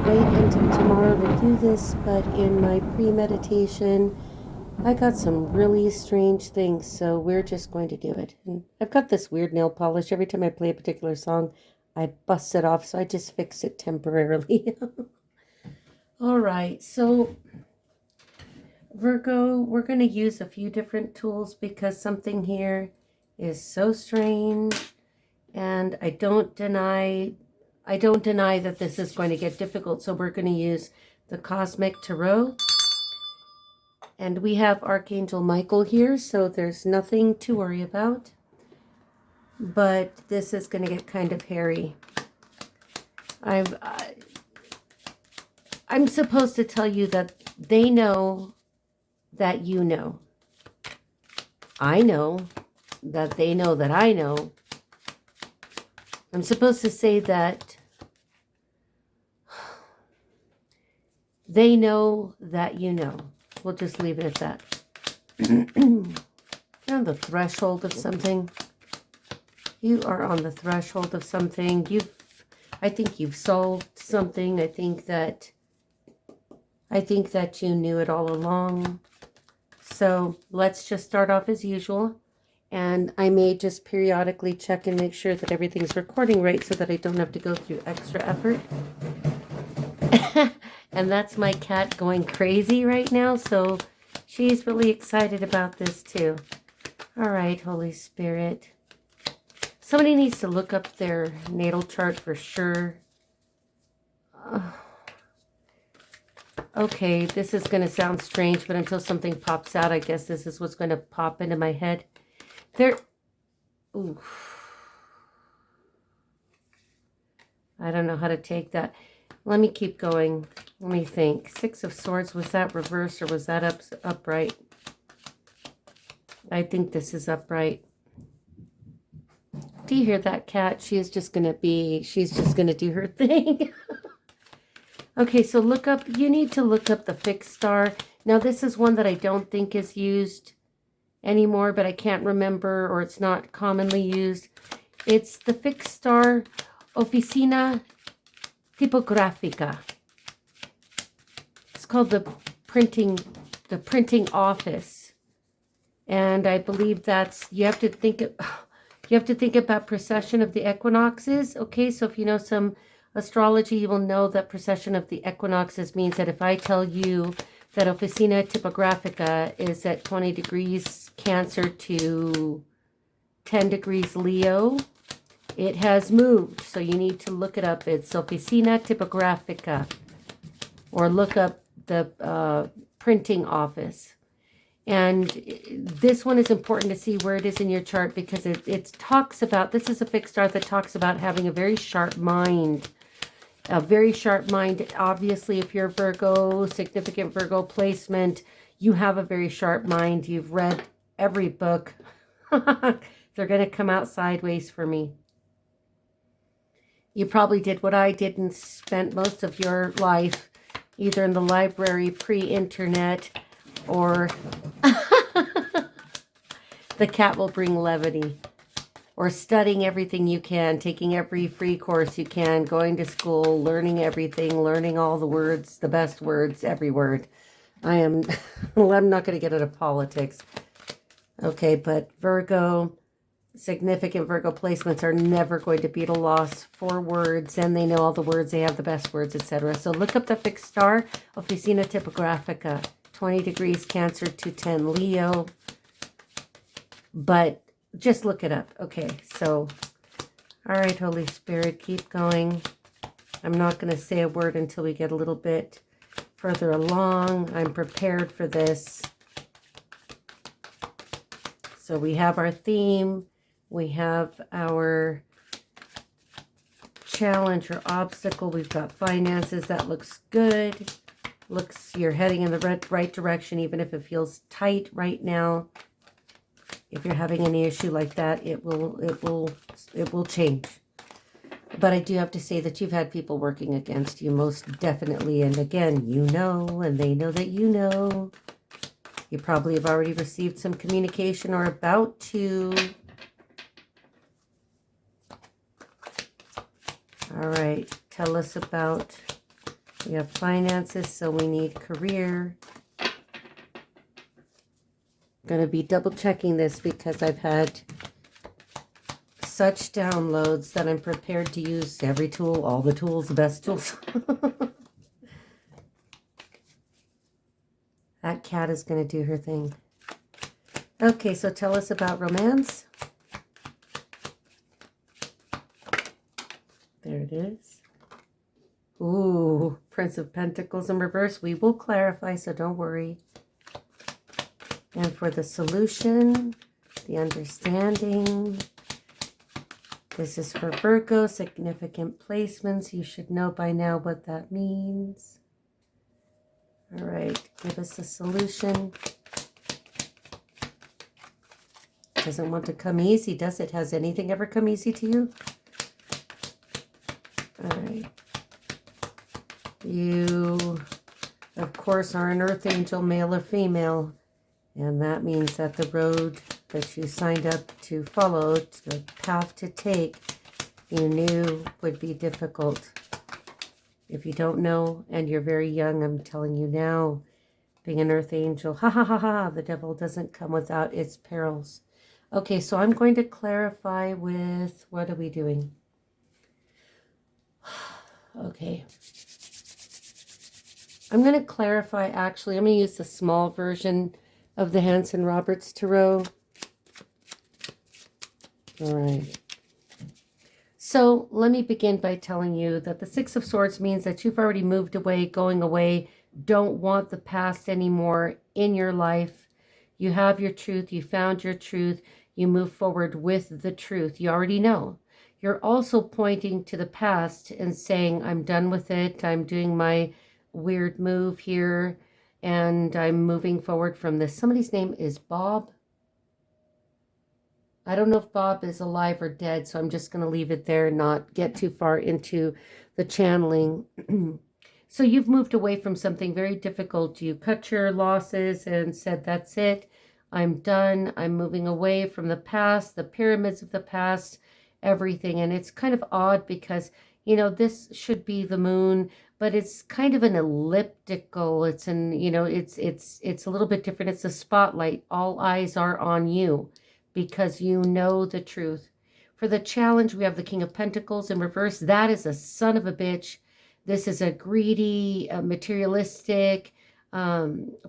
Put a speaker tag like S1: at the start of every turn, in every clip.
S1: wait until tomorrow to do this, but in my pre-meditation, I got some really strange things, so we're just going to do it. And I've got this weird nail polish. Every time I play a particular song, I bust it off, so I just fix it temporarily. All right, so Virgo, we're going to use a few different tools because something here is so strange, and I don't deny that this is going to get difficult. So we're going to use the Cosmic Tarot, and we have Archangel Michael here, so there's nothing to worry about. But this is going to get kind of hairy. I'm supposed to tell you that they know that you know. I know that they know that I know. I'm supposed to say that they know that you know. We'll just leave it at that. You're on the threshold of something. You are on the threshold of something. I think you've solved something. I think that you knew it all along. So let's just start off as usual. And I may just periodically check and make sure that everything's recording right so that I don't have to go through extra effort. And that's my cat going crazy right now, so she's really excited about this too. All right, Holy Spirit. Somebody needs to look up their natal chart for sure. Okay, this is going to sound strange, but until something pops out, I guess this is what's going to pop into my head. Ooh. I don't know how to take that. Let me keep going. Let me think. Six of Swords, was that reversed or was that upright? I think this is upright. Do you hear that, cat? She's just going to do her thing. Okay, so you need to look up the fixed star. Now, this is one that I don't think is used anymore, but I can't remember, or it's not commonly used. It's the fixed star Oficina Tipografica. It's called the printing office. And I believe you have to think about precession of the equinoxes. Okay, so if you know some astrology, you will know that precession of the equinoxes means that if I tell you that Oficina Tipografica is at 20 degrees Cancer to 10 degrees Leo, it has moved. So you need to look it up. It's Oficina Tipografica, or look up the printing office. And this one is important to see where it is in your chart because it talks about, this is a fixed star that talks about having a very sharp mind. A very sharp mind. Obviously, if you're Virgo, significant Virgo placement, you have a very sharp mind. You've read every book. They're going to come out sideways for me. You probably did what I did and spent most of your life either in the library pre-internet or the cat will bring levity. Or studying everything you can, taking every free course you can, going to school, learning everything, learning all the words, the best words, every word. I'm not going to get into politics. Okay, but Virgo, significant Virgo placements are never going to be at a loss for words, and they know all the words, they have the best words, etc. So look up the fixed star, Oficina Tipografica, 20 degrees Cancer to 10 Leo. But just look it up. Okay, so, all right, Holy Spirit, keep going. I'm not going to say a word until we get a little bit further along. I'm prepared for this. So we have our theme. We have our challenge or obstacle. We've got finances. That looks good. You're heading in the right direction, even if it feels tight right now. If you're having any issue like that, it will change. But I do have to say that you've had people working against you, most definitely. And again, you know, and they know that you know. You probably have already received some communication or about to. All right, tell us about We have finances, so we need career. Going to be double checking this because I've had such downloads that I'm prepared to use every tool, all the tools, the best tools. That cat is going to do her thing. Okay, so tell us about romance. There it is. Ooh, Prince of Pentacles in reverse. We will clarify, so don't worry. And for the solution, the understanding. This is for Virgo, significant placements. You should know by now what that means. All right, give us a solution. Doesn't want to come easy, does it? Has anything ever come easy to you? All right. You, of course, are an earth angel, male or female. And that means that the road that you signed up to follow, the path to take, you knew would be difficult. If you don't know and you're very young, I'm telling you now, being an earth angel, ha ha ha ha, the devil doesn't come without its perils. Okay, so I'm going to clarify with, what are we doing? Okay. I'm going to clarify, actually, I'm going to use the small version of the Hanson Roberts Tarot. All right. So let me begin by telling you that the Six of Swords means that you've already moved away, going away, don't want the past anymore in your life. You have your truth. You found your truth. You move forward with the truth. You already know. You're also pointing to the past and saying, I'm done with it. I'm doing my weird move here and I'm moving forward from this. Somebody's name is Bob. I don't know if Bob is alive or dead, so I'm just going to leave it there and not get too far into the channeling. So you've moved away from something very difficult. You cut your losses and said, that's it. I'm done. I'm moving away from the past, the pyramids of the past, everything. And it's kind of odd because, you know, this should be the moon, but it's kind of an elliptical. It's an, you know, it's a little bit different. It's a spotlight. All eyes are on you because you know the truth. For the challenge, we have the King of Pentacles in reverse. That is a son of a bitch. This is a greedy, materialistic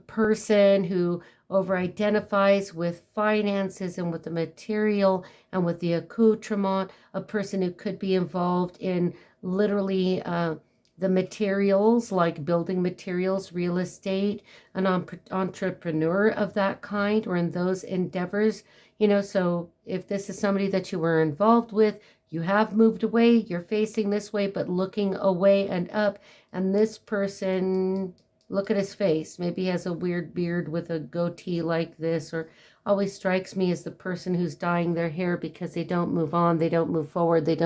S1: person who over-identifies with finances and with the material and with the accoutrement, a person who could be involved in literally the materials, like building materials, real estate, an entrepreneur of that kind, or in those endeavors. You know, so if this is somebody that you were involved with, you have moved away, you're facing this way, but looking away and up. And this person, look at his face. Maybe he has a weird beard with a goatee like this, or always strikes me as the person who's dyeing their hair because they don't move on, they don't move forward, they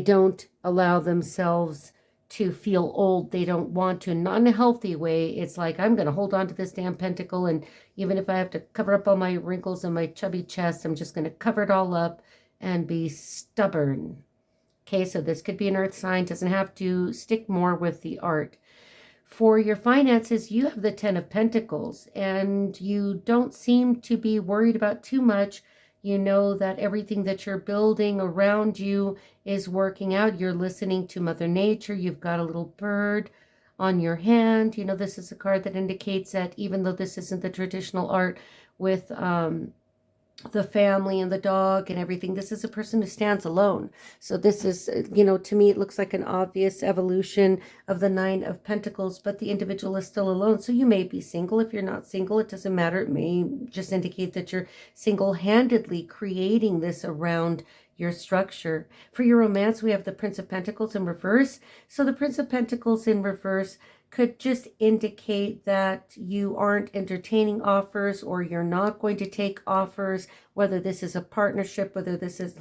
S1: don't allow themselves to feel old. They don't want to, not in a healthy way. It's like, I'm going to hold on to this damn pentacle, and even if I have to cover up all my wrinkles and my chubby chest, I'm just going to cover it all up and be stubborn. Okay, so this could be an earth sign. Doesn't have to stick more with the art. For your finances, you have the Ten of Pentacles, and you don't seem to be worried about too much. You know that everything that you're building around you is working out. You're listening to Mother Nature. You've got a little bird on your hand. You know, this is a card that indicates that even though this isn't the traditional art with the family and the dog and everything, this is a person who stands alone. So this is, you know, to me, it looks like an obvious evolution of the Nine of Pentacles, but the individual is still alone. So you may be single. If you're not single, it doesn't matter. It may just indicate that you're single-handedly creating this around your structure. For your romance, we have the Prince of Pentacles in reverse. So the Prince of Pentacles in reverse could just indicate that you aren't entertaining offers, or you're not going to take offers, whether this is a partnership, whether this is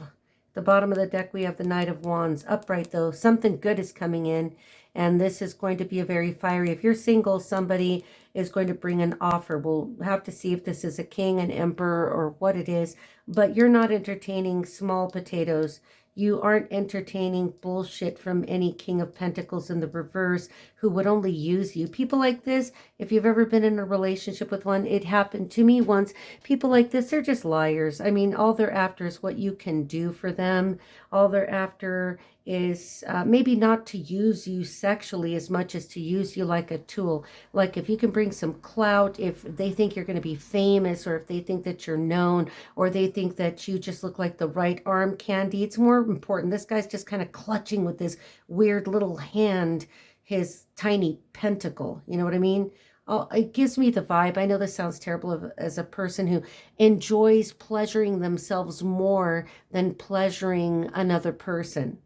S1: the bottom of the deck. We have the Knight of Wands upright, though. Something good is coming in, and this is going to be a very fiery. If you're single, somebody is going to bring an offer. We'll have to see if this is a king, an emperor, or what it is, but you're not entertaining small potatoes. You aren't entertaining bullshit from any King of Pentacles in the reverse who would only use you. People like this, if you've ever been in a relationship with one, it happened to me once. People like this, they're just liars. I mean, all they're after is what you can do for them. All they're after is maybe not to use you sexually as much as to use you like a tool. Like if you can bring some clout, if they think you're going to be famous, or if they think that you're known, or they think that you just look like the right arm candy. It's more important. This guy's just kind of clutching with this weird little hand, his tiny pentacle. You know what I mean? Oh, it gives me the vibe. I know this sounds terrible as a person who enjoys pleasuring themselves more than pleasuring another person,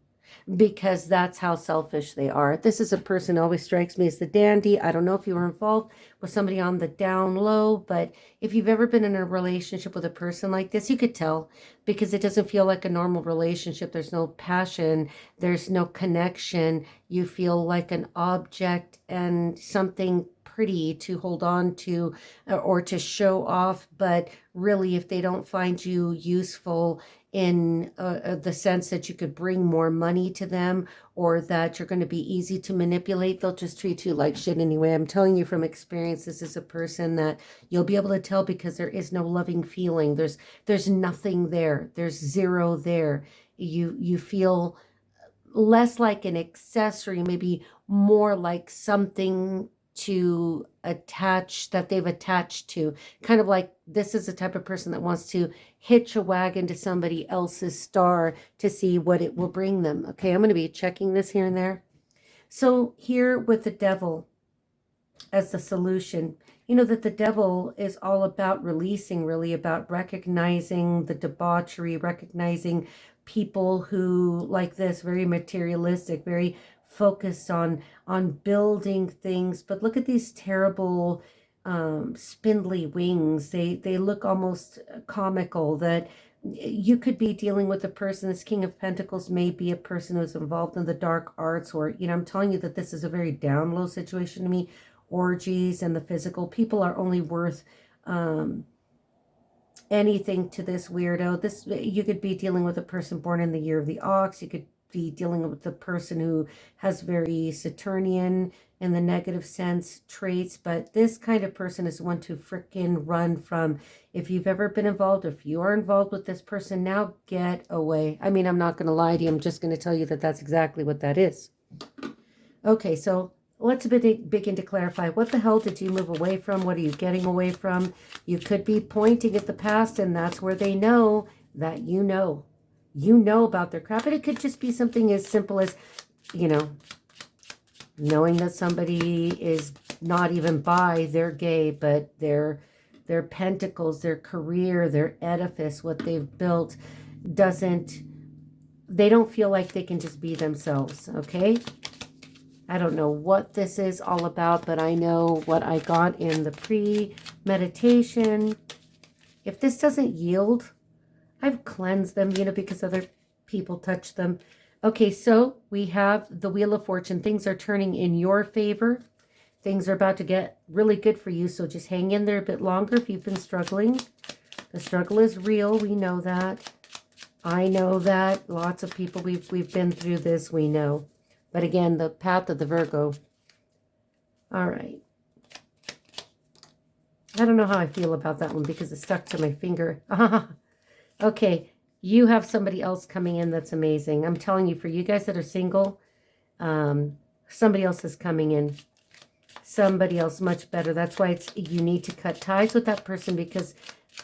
S1: because that's how selfish they are. This is a person who always strikes me as the dandy. I don't know if you were involved with somebody on the down low, but if you've ever been in a relationship with a person like this, you could tell, because it doesn't feel like a normal relationship. There's no passion. There's no connection. You feel like an object and something pretty to hold on to or to show off. But really, if they don't find you useful in the sense that you could bring more money to them, or that you're going to be easy to manipulate, they'll just treat you like shit anyway. I'm telling you from experience, this is a person that you'll be able to tell, because there is no loving feeling. There's nothing there. There's zero there. You feel less like an accessory, maybe more like something to attach, that they've attached to. Kind of like this is the type of person that wants to hitch a wagon to somebody else's star to see what it will bring them. Okay, I'm going to be checking this here and there. So here with the devil as the solution, you know that the devil is all about releasing, really about recognizing the debauchery, recognizing people who like this, very materialistic, very focused on building things. But look at these terrible spindly wings. They look almost comical. That you could be dealing with a person, this King of Pentacles may be a person who's involved in the dark arts, or, you know, I'm telling you that this is a very down low situation to me. Orgies and the physical. People are only worth anything to this weirdo. This, you could be dealing with a person born in the year of the ox. You could be dealing with the person who has very Saturnian in the negative sense traits, but this kind of person is one to frickin' run from. If you've ever been involved, if you are involved with this person now, get away. I mean, I'm not going to lie to you. I'm just going to tell you that that's exactly what that is. Okay, so let's begin to clarify. What the hell did you move away from? What are you getting away from? You could be pointing at the past, and that's where they know that you know. You know about their crap. And it could just be something as simple as, you know, knowing that somebody is not even bi, they're gay, but their pentacles, their career, their edifice, what they've built they don't feel like they can just be themselves, okay? I don't know what this is all about, but I know what I got in the pre-meditation. If this doesn't yield, I've cleansed them, you know, because other people touch them. Okay, so we have the Wheel of Fortune. Things are turning in your favor. Things are about to get really good for you, so just hang in there a bit longer if you've been struggling. The struggle is real. We know that. I know that. Lots of people, we've been through this. We know. But again, the path of the Virgo. All right. I don't know how I feel about that one because it stuck to my finger. Okay, you have somebody else coming in that's amazing. I'm telling you, for you guys that are single, somebody else is coming in. Somebody else much better. That's why you need to cut ties with that person, because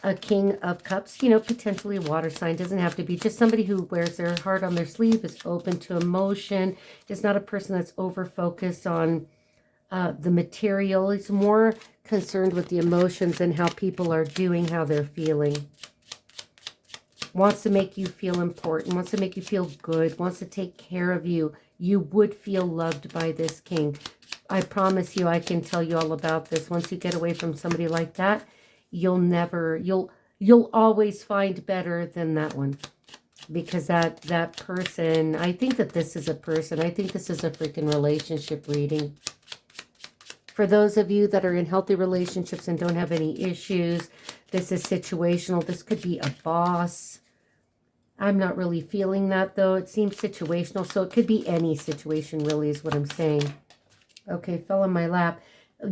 S1: a King of Cups, you know, potentially a water sign, doesn't have to be, just somebody who wears their heart on their sleeve, is open to emotion, is not a person that's over-focused on the material. It's more concerned with the emotions and how people are doing, how they're feeling. Wants to make you feel important, wants to make you feel good, wants to take care of you. You would feel loved by this king. I promise you, I can tell you all about this. Once you get away from somebody like that, you'll always find better than that one. Because that person, I think that this is a person. I think this is a freaking relationship reading. For those of you that are in healthy relationships and don't have any issues, this is situational. This could be a boss. I'm not really feeling that, though. It seems situational, so it could be any situation, really, is what I'm saying. Okay, fell on my lap.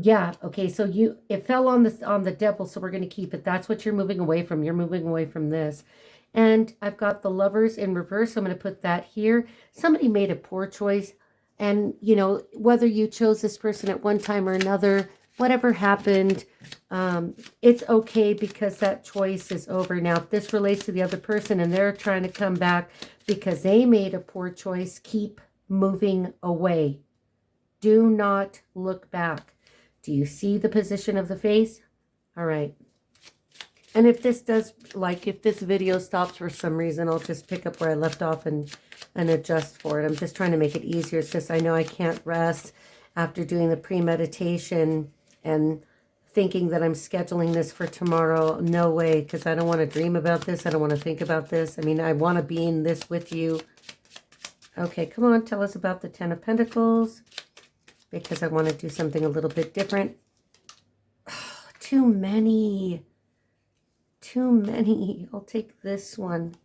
S1: Yeah, okay, so it fell on the devil, so we're going to keep it. That's what you're moving away from. You're moving away from this. And I've got the Lovers in reverse. So I'm going to put that here. Somebody made a poor choice. And, you know, whether you chose this person at one time or another, whatever happened, it's okay because that choice is over. Now, if this relates to the other person and they're trying to come back because they made a poor choice, keep moving away. Do not look back. Do you see the position of the face? All right. And if this does, like, if this video stops for some reason, I'll just pick up where I left off and adjust for it. I'm just trying to make it easier. It's just I know I can't rest after doing the pre-meditation and thinking that I'm scheduling this for tomorrow. No way, because I don't want to dream about this. I don't want to think about this. I mean, I want to be in this with you. Okay, come on, tell us about the Ten of Pentacles, because I want to do something a little bit different. Oh, too many. Too many. I'll take this one.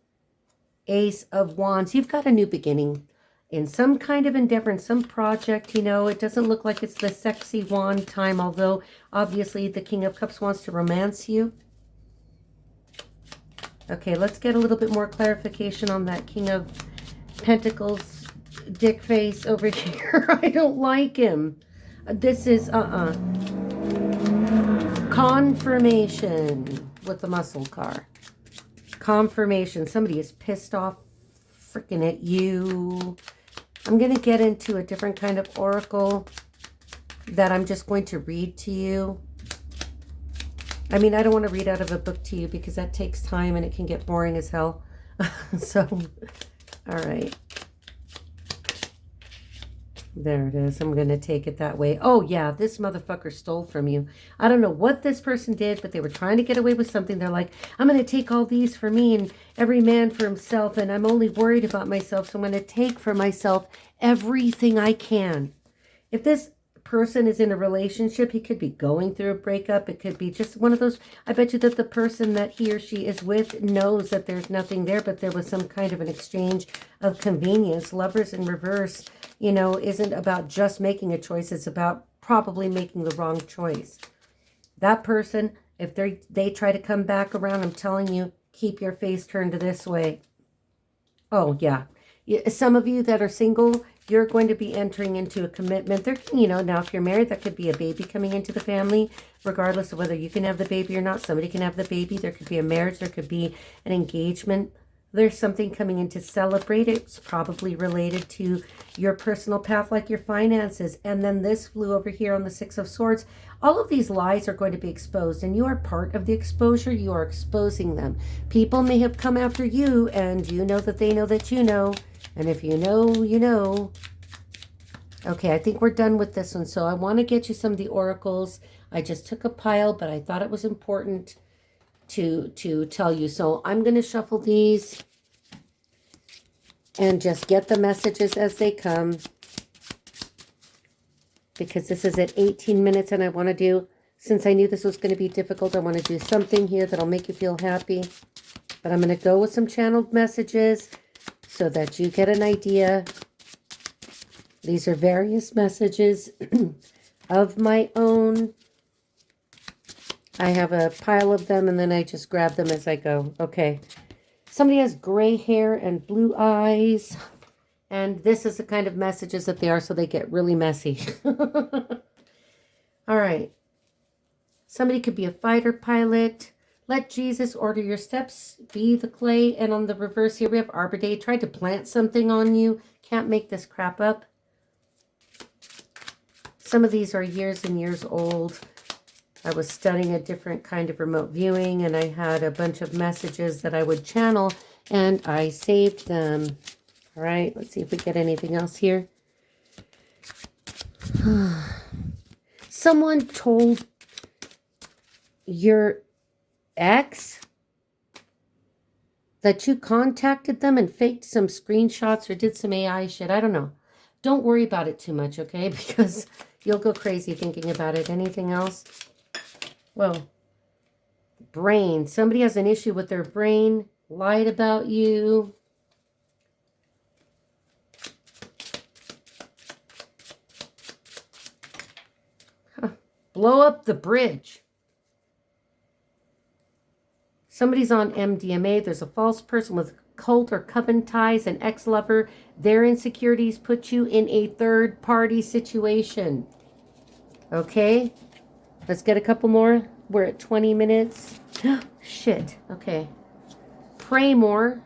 S1: Ace of Wands. You've got a new beginning in some kind of endeavor, in some project. You know, it doesn't look like it's the sexy wand time, although obviously the King of Cups wants to romance you. Okay, let's get a little bit more clarification on that King of Pentacles dick face over here. I don't like him. This is confirmation with the muscle car. Confirmation. Somebody is pissed off freaking at you. I'm going to get into a different kind of oracle that I'm just going to read to you. I mean, I don't want to read out of a book to you because that takes time and it can get boring as hell. So, all right. There it is. I'm going to take it that way. Oh, yeah, this motherfucker stole from you. I don't know what this person did, but they were trying to get away with something. They're like, I'm going to take all these for me and every man for himself, and I'm only worried about myself, so I'm going to take for myself everything I can. If this person is in a relationship, he could be going through a breakup. It could be just one of those. I bet you that the person that he or she is with knows that there's nothing there, but there was some kind of an exchange of convenience. Lovers in reverse, you know, isn't about just making a choice. It's about probably making the wrong choice. That person, if they try to come back around, I'm telling you, keep your face turned this way. Oh, yeah. Some of you that are single, you're going to be entering into a commitment. There, you know, now if you're married, that could be a baby coming into the family, regardless of whether you can have the baby or not. Somebody can have the baby. There could be a marriage. There could be an engagement. There's something coming in to celebrate. It's probably related to your personal path, like your finances. And then this flew over here on the Six of Swords. All of these lies are going to be exposed, and you are part of the exposure. You are exposing them. People may have come after you, and you know that they know that you know. And if you know, you know. Okay, I think we're done with this one. So I want to get you some of the oracles. I just took a pile, but I thought it was important to tell you. So I'm going to shuffle these and just get the messages as they come, because this is at 18 minutes and I want to do, since I knew this was going to be difficult, I want to do something here that'll make you feel happy. But I'm going to go with some channeled messages so that you get an idea. These are various messages of my own. I have a pile of them, and then I just grab them as I go. Okay. Somebody has gray hair and blue eyes. And this is the kind of messages that they are, so they get really messy. All right. Somebody could be a fighter pilot. Let Jesus order your steps. Be the clay. And on the reverse here, we have Arbor Day. Tried to plant something on you. Can't make this crap up. Some of these are years and years old. I was studying a different kind of remote viewing, and I had a bunch of messages that I would channel, and I saved them. All right, let's see if we get anything else here. Someone told your ex that you contacted them and faked some screenshots or did some AI shit. I don't know. Don't worry about it too much, okay? Because you'll go crazy thinking about it. Anything else? Well, brain. Somebody has an issue with their brain. lied about you. Blow up the bridge. Somebody's on MDMA. There's a false person with cult or coven ties, an ex-lover. Their insecurities put you in a third-party situation. Okay? Let's get a couple more. We're at 20 minutes. Shit. Okay. Pray more.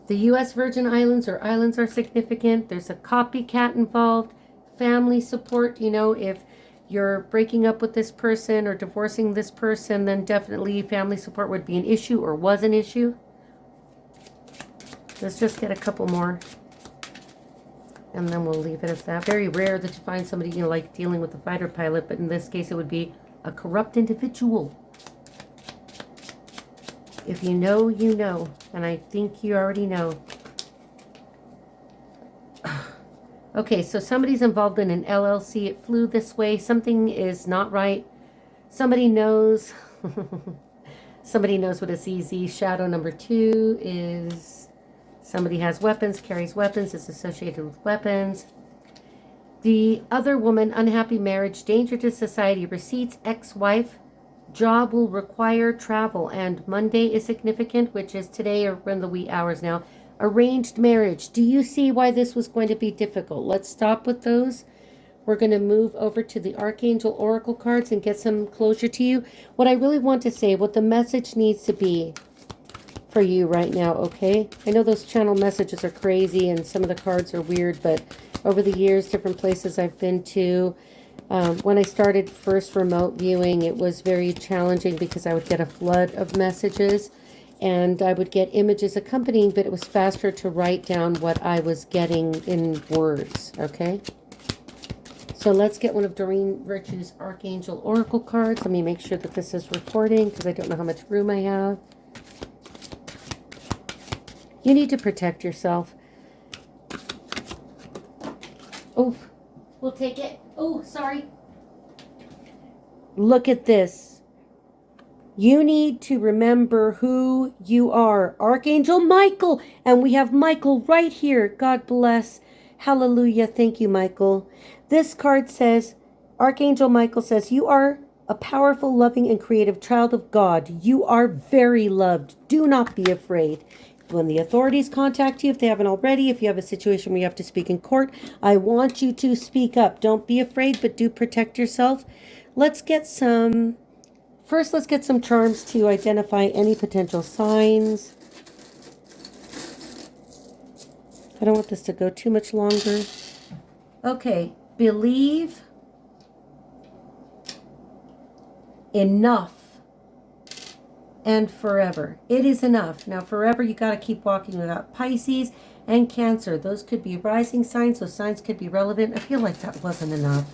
S1: The U.S. Virgin Islands or islands are significant. There's a copycat involved. Family support. You know, if you're breaking up with this person or divorcing this person, then definitely family support would be an issue or was an issue. Let's just get a couple more. And then we'll leave it at that. Very rare that you find somebody, you know, like dealing with a fighter pilot, but in this case it would be a corrupt individual. If you know, you know. And I think you already know. Okay, so somebody's involved in an LLC. It flew this way. Something is not right. Somebody knows. Somebody knows what a CZ. Shadow number 2 is somebody has weapons, carries weapons, is associated with weapons. The other woman, unhappy marriage, danger to society, receipts, ex-wife, job will require travel, and Monday is significant, which is today or in the wee hours now. Arranged marriage. Do you see why this was going to be difficult? Let's stop with those. We're going to move over to the Archangel Oracle cards and get some closure to you. What I really want to say, what the message needs to be for you right now, okay? I know those channel messages are crazy and some of the cards are weird, but over the years, different places I've been to, when I started first remote viewing, it was very challenging because I would get a flood of messages and I would get images accompanying, but it was faster to write down what I was getting in words, okay? So let's get one of Doreen Virtue's Archangel Oracle cards. Let me make sure that this is recording because I don't know how much room I have. You need to protect yourself. Oh, we'll take it. Oh, sorry. Look at this. You need to remember who you are. Archangel Michael. And we have Michael right here. God bless. Hallelujah. Thank you, Michael. This card says, Archangel Michael says, you are a powerful, loving, and creative child of God. You are very loved. Do not be afraid. When the authorities contact you, if they haven't already, if you have a situation where you have to speak in court, I want you to speak up. Don't be afraid, but do protect yourself. Let's get some... First, let's get some charms to identify any potential signs. I don't want this to go too much longer. Okay, believe enough and forever. It is enough. Now, forever, you got to keep walking. We got Pisces and Cancer. Those could be rising signs. Those signs could be relevant. I feel like that wasn't enough.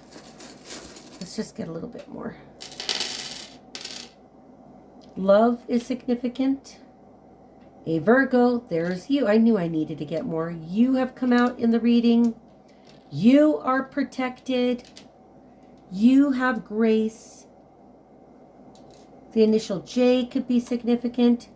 S1: Let's just get a little bit more. Love is significant. A Virgo, there's you. I knew I needed to get more. You have come out in the reading. You are protected. You have grace. The initial J could be significant.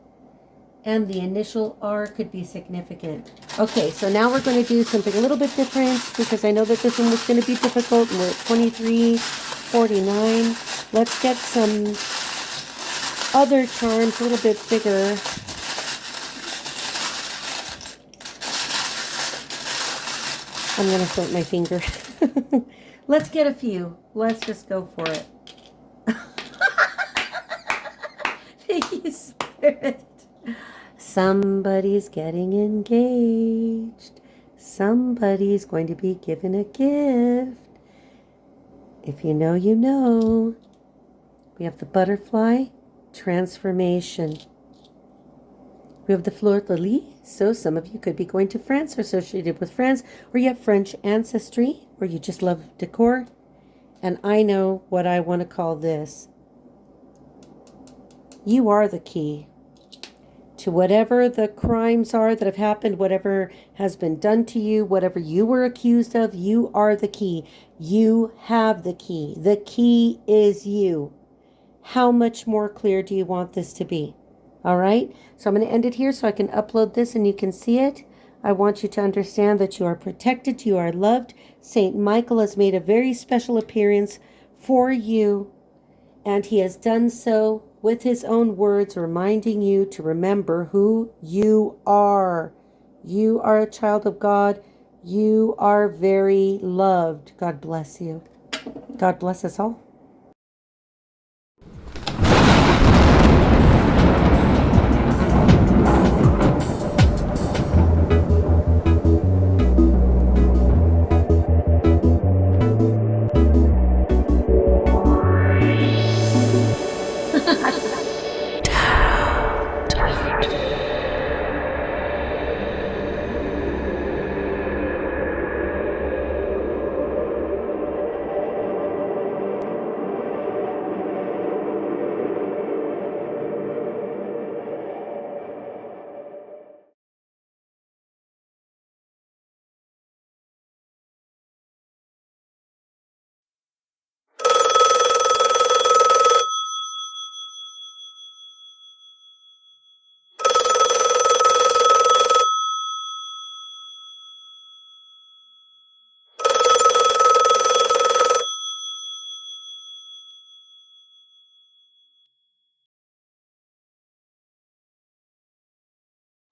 S1: And the initial R could be significant. Okay, so now we're going to do something a little bit different because I know that this one was going to be difficult. And we're at 23:49. Let's get some other charms, a little bit bigger. I'm going to flip my finger. Let's get a few. Let's just go for it. Thank you, Spirit. Somebody's getting engaged. Somebody's going to be given a gift. If you know, you know. We have the butterfly. Transformation. We have the fleur-de-lis, so some of you could be going to France or associated with France, or you have French ancestry, or you just love decor. And I know what I want to call this. You are the key to whatever the crimes are that have happened, whatever has been done to you, whatever you were accused of, you are the key. You have the key. The key is you. How much more clear do you want this to be? All right, so I'm going to end it here so I can upload this and you can see it. I want you to understand that you are protected, you are loved. Saint Michael has made a very special appearance for you, and he has done so with his own words, reminding you to remember who you are. You are a child of God. You are very loved. God bless you. God bless us all.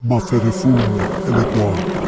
S2: Ma fait des fous, elle est toi.